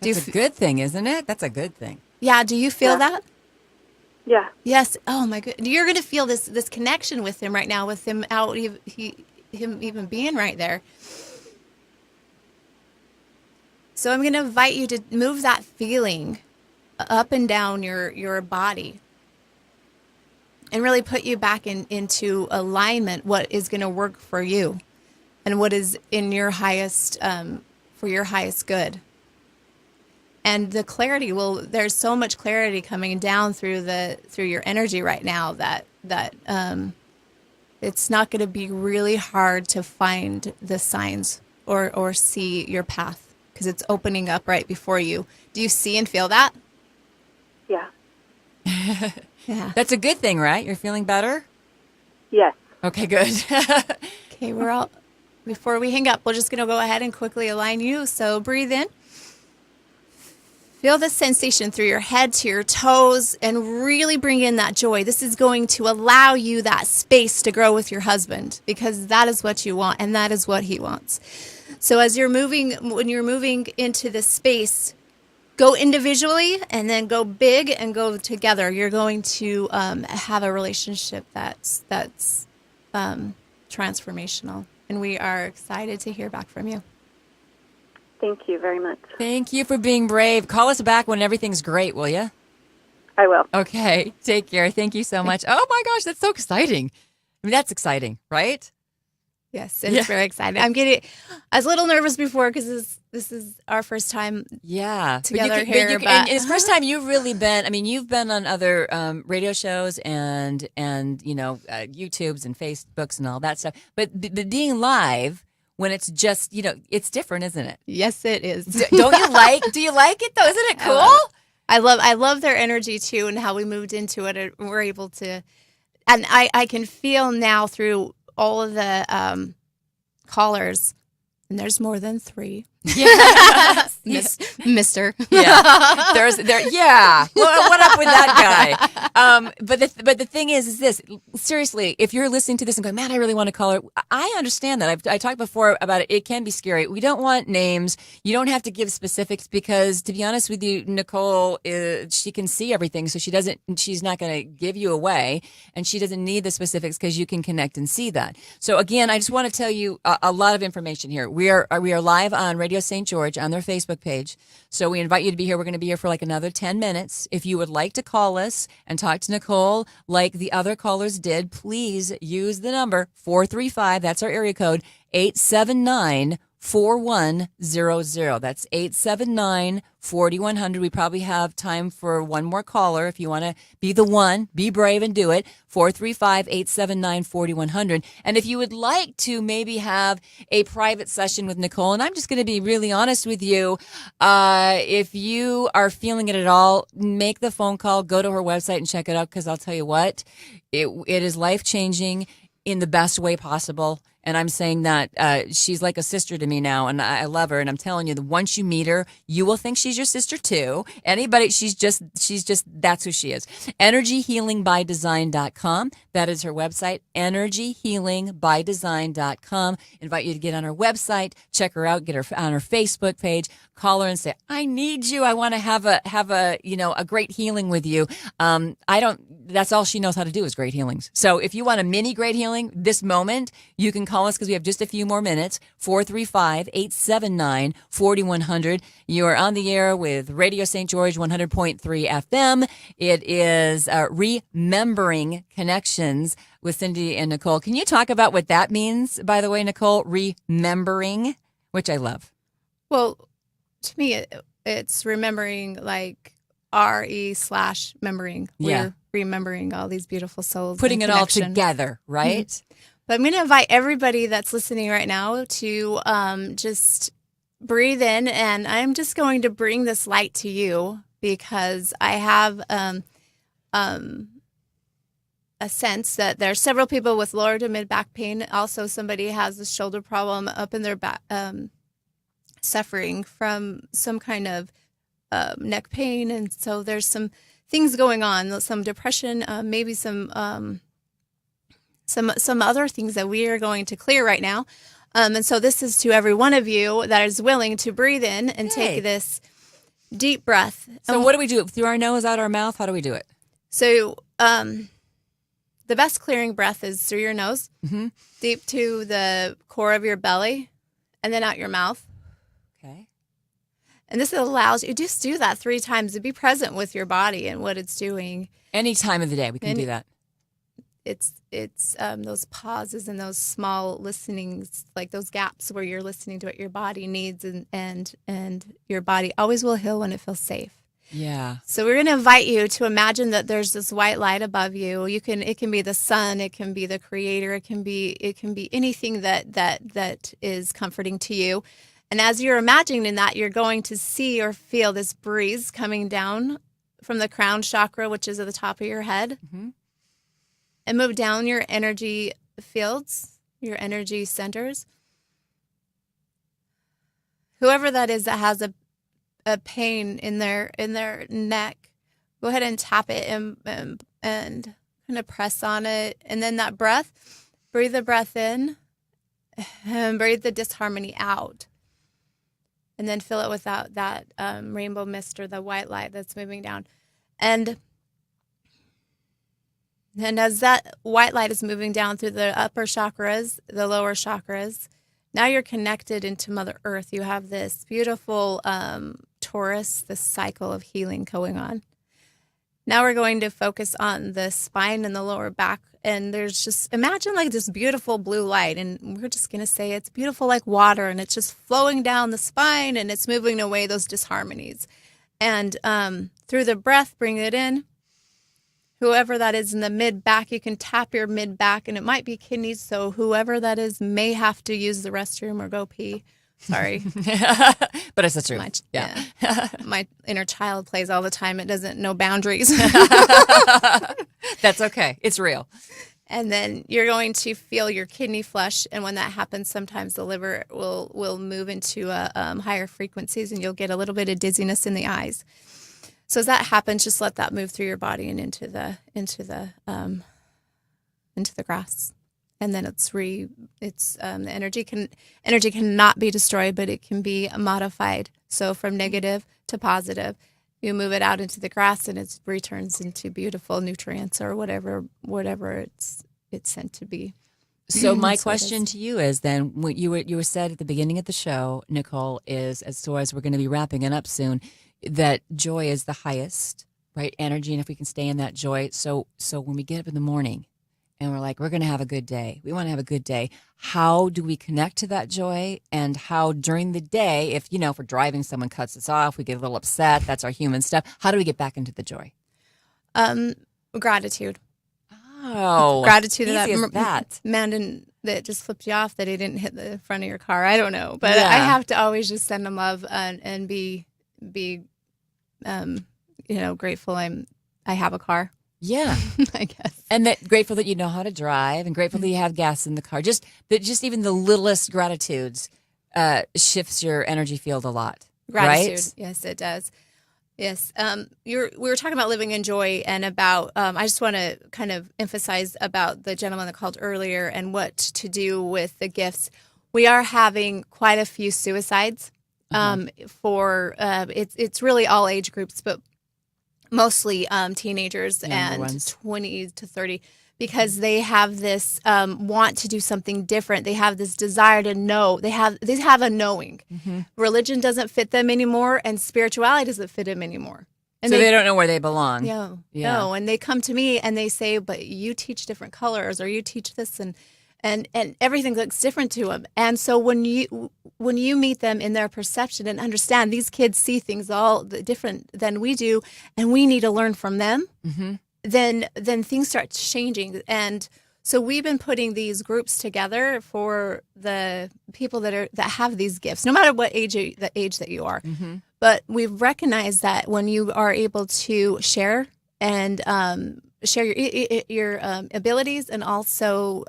That's a good thing, isn't it? That's a good thing. Yeah. Do you feel that? Yeah. Yes. Oh my goodness. You're going to feel this connection with him right now, with him out, him even being right there. So I'm going to invite you to move that feeling up and down your body, and really put you back into alignment, what is going to work for you and what is in your highest, for your highest good. And the clarity there's so much clarity coming down through your energy right now that it's not going to be really hard to find the signs or see your path, because it's opening up right before you. Do you see and feel that? Yeah. Yeah. That's a good thing, right? You're feeling better? Yes. Okay, good. Okay, before we hang up, we're just going to go ahead and quickly align you. So breathe in. Feel the sensation through your head to your toes, and really bring in that joy. This is going to allow you that space to grow with your husband, because that is what you want and that is what he wants. So when you're moving into this space, go individually and then go big and go together. You're going to have a relationship that's transformational. And we are excited to hear back from you. Thank you very much. Thank you for being brave. Call us back when everything's great, will you? I will. Yes, and it's very exciting. I was a little nervous before because this is our first time together here. And it's the first time you've really been, I mean, you've been on other radio shows and YouTubes and Facebooks and all that stuff. But being live, when it's just, it's different, isn't it? Yes, it is. Do you like it though? Isn't it cool? I love their energy too, and how we moved into it. And we're able to, and I can feel now through all of the callers, and there's more than 3. Yeah. Mister. Yeah. Yeah. What up with that guy? But the thing is this, seriously, if you're listening to this and going, man, I really want to call her, I understand that. I talked before about it. It can be scary. We don't want names. You don't have to give specifics because, to be honest with you, Nicole, she can see everything. So she's not going to give you away, and she doesn't need the specifics because you can connect and see that. So again, I just want to tell you a lot of information here. We are live on Radio St. George on their Facebook page. So we invite you to be here. We're going to be here for like another 10 minutes. If you would like to call us and talk to Nicole like the other callers did, please use the number 435. That's our area code, 879-4100. That's 879-4100. We probably have time for one more caller. If you want to be the one, be brave and do it. 435-879-4100. And if you would like to maybe have a private session with Nicole, and I'm just going to be really honest with you, if you are feeling it at all, make the phone call, go to her website and check it out, because I'll tell you what, it is life-changing in the best way possible. And I'm saying that she's like a sister to me now, and I love her. And I'm telling you, that once you meet her, you will think she's your sister too. Anybody, she's just that's who she is. EnergyHealingByDesign.com. That is her website. EnergyHealingByDesign.com. Invite you to get on her website, check her out, get her on her Facebook page, call her and say, I need you. I want to have a great healing with you. That's all she knows how to do is great healings. So if you want a mini great healing this moment, you can call us because we have just a few more minutes. 435-879-4100. You are on the air with Radio St. George 100.3 FM. It is Remembering Connections with Cindy and Nicole. Can you talk about what that means, by the way, Nicole? Remembering, which I love. Well, to me, it's remembering like RE/membering. Yeah. We're remembering all these beautiful souls. Putting it all connection. together, right? Mm-hmm. But I'm going to invite everybody that's listening right now to just breathe in, and I'm just going to bring this light to you because I have a sense that there are several people with lower to mid back pain. Also, somebody has a shoulder problem up in their back, suffering from some kind of neck pain, and so there's some things going on, some depression, maybe some other things that we are going to clear right now. And so this is to every one of you that is willing to breathe in and take this deep breath. So what do we do? Through our nose, out our mouth? How do we do it? So the best clearing breath is through your nose, deep to the core of your belly, and then out your mouth. Okay. And this allows you, just do that 3 times to be present with your body and what it's doing. Any time of the day we can do that. It's those pauses and those small listenings, like those gaps where you're listening to what your body needs, and your body always will heal when it feels safe. Yeah. So we're going to invite you to imagine that there's this white light above you. It can be the sun, it can be the creator, it can be anything that is comforting to you. And as you're imagining that, you're going to see or feel this breeze coming down from the crown chakra, which is at the top of your head. Mm-hmm. And move down your energy fields, your energy centers. Whoever that is that has a pain in their neck, go ahead and tap it and kind of press on it. And then that breath, breathe the breath in and breathe the disharmony out. And then fill it with that rainbow mist or the white light that's moving down. And as that white light is moving down through the upper chakras, the lower chakras, now you're connected into Mother Earth. You have this beautiful Taurus, this cycle of healing going on. Now we're going to focus on the spine and the lower back. And there's just, imagine like this beautiful blue light. And we're just going to say it's beautiful like water. And it's just flowing down the spine and it's moving away those disharmonies. And through the breath, bring it in. Whoever that is in the mid-back, you can tap your mid-back. And it might be kidneys. So whoever that is may have to use the restroom or go pee. Sorry. But it's the truth. My inner child plays all the time. It doesn't know boundaries. That's okay. It's real. And then you're going to feel your kidney flush. And when that happens, sometimes the liver will move into higher frequencies and you'll get a little bit of dizziness in the eyes. So as that happens, just let that move through your body and into the grass. And then the energy cannot be destroyed, but it can be modified. So from negative to positive, you move it out into the grass, and it returns into beautiful nutrients or whatever it's sent to be. So my question to you is then, what you were said at the beginning of the show, Nicole, is as we're going to be wrapping it up soon, that joy is the highest, right? Energy, and if we can stay in that joy. So when we get up in the morning, and we're like, we're going to have a good day. We want to have a good day. How do we connect to that joy? And how during the day, if we're driving, someone cuts us off, we get a little upset. That's our human stuff. How do we get back into the joy? Gratitude. Oh, gratitude that man that just flipped you off that he didn't hit the front of your car. I don't know, but I have to always just send him love and be grateful. I have a car. Yeah, I guess. And grateful that you know how to drive, and grateful that you have gas in the car. Just even the littlest gratitudes shifts your energy field a lot. Gratitude, right? Yes, it does. Yes, we were talking about living in joy, and about. I just want to kind of emphasize about the gentleman that called earlier and what to do with the gifts. We are having quite a few suicides. It's really all age groups, but mostly teenagers and 20 to 30, because they have this want to do something different. They have this desire to know. They have a knowing. Mm-hmm. Religion doesn't fit them anymore, and spirituality doesn't fit them anymore. And so they don't know where they belong. No. And they come to me and they say, but you teach different colors, or you teach this, and everything looks different to them. And so when you meet them in their perception and understand these kids see things all different than we do, and we need to learn from them, mm-hmm. then things start changing. And so we've been putting these groups together for the people that have these gifts, no matter what age that you are. Mm-hmm. But we've recognized that when you are able to share and share your abilities and also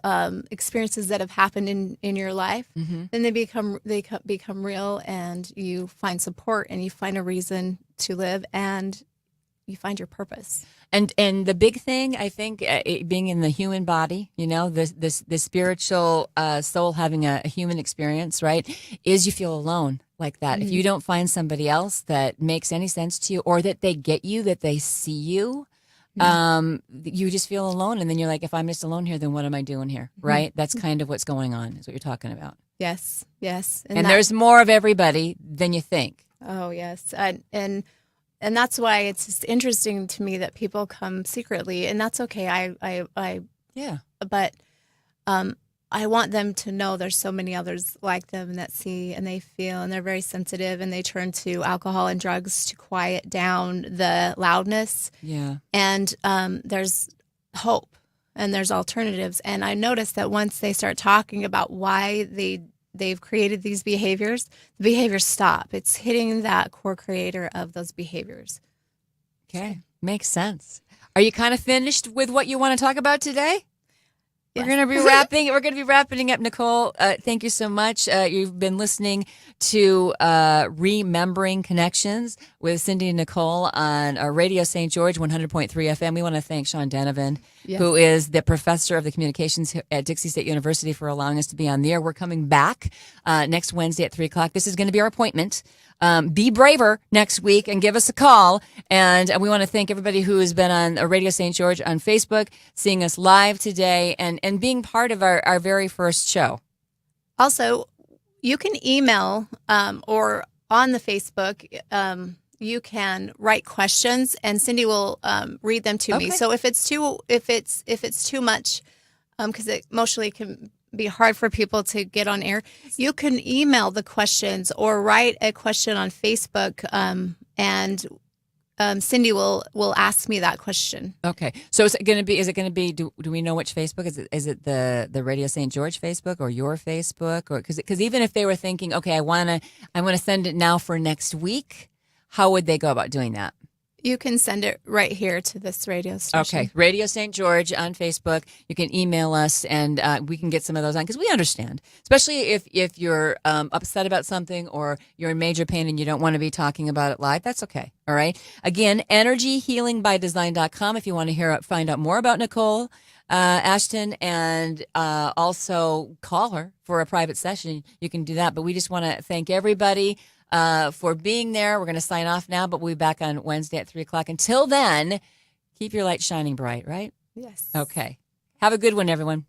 experiences that have happened in your life, mm-hmm. then they become real, and you find support, and you find a reason to live, and you find your purpose. And the big thing, I think, being in the human body, the spiritual soul having a human experience, right, is you feel alone like that. Mm-hmm. If you don't find somebody else that makes any sense to you, or that they get you, that they see you, you just feel alone, and then you're like, if I'm just alone here, then what am I doing here? Right? That's kind of what's going on, is what you're talking about. Yes. And there's more of everybody than you think. Oh, yes. And that's why it's just interesting to me that people come secretly, and that's okay. But I want them to know there's so many others like them that see and they feel, and they're very sensitive, and they turn to alcohol and drugs to quiet down the loudness. Yeah. And there's hope, and there's alternatives. And I noticed that once they start talking about why they've created these behaviors, the behaviors stop. It's hitting that core creator of those behaviors. Okay. Makes sense. Are you kind of finished with what you want to talk about today? Yes. We're going to be wrapping up, Nicole. Thank you so much. You've been listening to Remembering Connections with Cindy and Nicole on Radio St. George 100.3 FM. We want to thank Sean Donovan, who is the professor of the communications at Dixie State University, for allowing us to be on the air. We're coming back next Wednesday at 3 o'clock. This is going to be our appointment. Be braver next week and give us a call. And we want to thank everybody who has been on Radio St. George on Facebook, seeing us live today, and being part of our very first show. Also, you can email or on the Facebook, you can write questions, and Cindy will read them to me. Okay. So if it's too much, because it emotionally can be hard for people to get on air, you can email the questions or write a question on Facebook, and Cindy will ask me that question. Okay. So is it going to be, do we know which Facebook? Is it the Radio St. George Facebook or your Facebook? Or because even if they were thinking, okay, I want to send it now for next week, how would they go about doing that? You can send it right here to this radio station. Okay. Radio St. George on Facebook. You can email us and we can get some of those on because we understand, especially if you're upset about something or you're in major pain and you don't want to be talking about it live. That's okay. All right. Again, energyhealingbydesign.com if you want to find out more about Nicole Ashton, and also call her for a private session. You can do that. But we just want to thank everybody for being there. We're going to sign off now, but we'll be back on Wednesday at 3:00. Until then, keep your light shining bright, right? Yes. Okay. Have a good one, everyone.